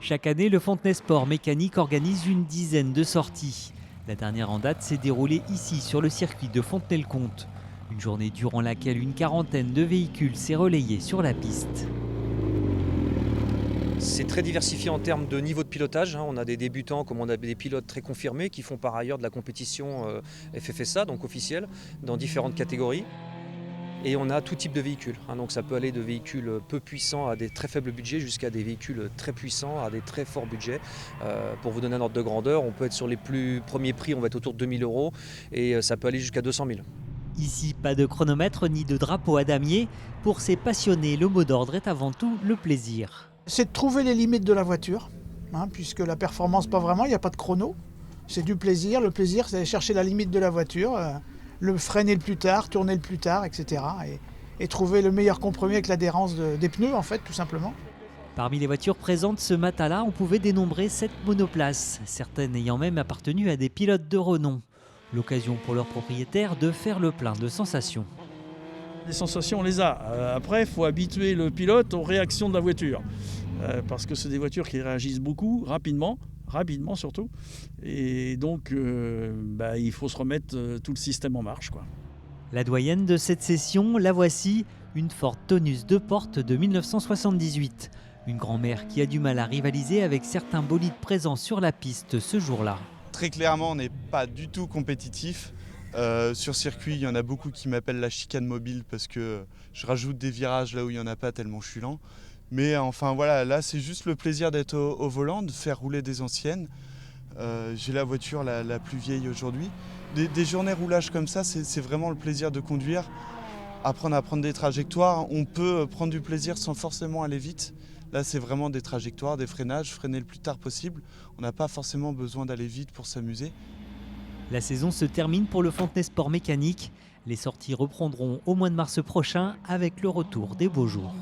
Chaque année, le Fontenay Sport Mécanique organise une dizaine de sorties. La dernière en date s'est déroulée ici sur le circuit de Fontenay-le-Comte. Une journée durant laquelle une quarantaine de véhicules s'est relayée sur la piste. C'est très diversifié en termes de niveau de pilotage. On a des débutants comme on a des pilotes très confirmés qui font par ailleurs de la compétition FFSA, donc officielle, dans différentes catégories. Et on a tout type de véhicules. Donc ça peut aller de véhicules peu puissants à des très faibles budgets jusqu'à des véhicules très puissants à des très forts budgets. Pour vous donner un ordre de grandeur, on peut être sur les plus premiers prix, on va être autour de 2 000 € et ça peut aller jusqu'à 200 000. Ici, pas de chronomètre ni de drapeau à damier. Pour ces passionnés, le mot d'ordre est avant tout le plaisir. C'est de trouver les limites de la voiture, puisque la performance, pas vraiment, il n'y a pas de chrono. C'est du plaisir. Le plaisir, c'est d'aller chercher la limite de la voiture, le freiner le plus tard, tourner le plus tard, etc. Et trouver le meilleur compromis avec l'adhérence des pneus, en fait, tout simplement. Parmi les voitures présentes ce matin-là, on pouvait dénombrer 7 monoplaces, certaines ayant même appartenu à des pilotes de renom. L'occasion pour leurs propriétaires de faire le plein de sensations. Les sensations, on les a. Après, il faut habituer le pilote aux réactions de la voiture. Parce que c'est des voitures qui réagissent beaucoup, rapidement surtout. Et donc, il faut se remettre tout le système en marche, quoi. La doyenne de cette session, la voici, une Ford Taunus 2 portes de 1978. Une grand-mère qui a du mal à rivaliser avec certains bolides présents sur la piste ce jour-là. Très clairement, on n'est pas du tout compétitif. Sur circuit, il y en a beaucoup qui m'appellent la chicane mobile parce que je rajoute des virages là où il n'y en a pas tellement je suis lent. Mais enfin voilà, là c'est juste le plaisir d'être au volant, de faire rouler des anciennes. J'ai la voiture la plus vieille aujourd'hui. Des journées roulage comme ça, c'est vraiment le plaisir de conduire. Apprendre à prendre des trajectoires, on peut prendre du plaisir sans forcément aller vite. Là, c'est vraiment des trajectoires, des freinages, freiner le plus tard possible. On n'a pas forcément besoin d'aller vite pour s'amuser. La saison se termine pour le Fontenay Sport Mécanique. Les sorties reprendront au mois de mars prochain avec le retour des beaux jours.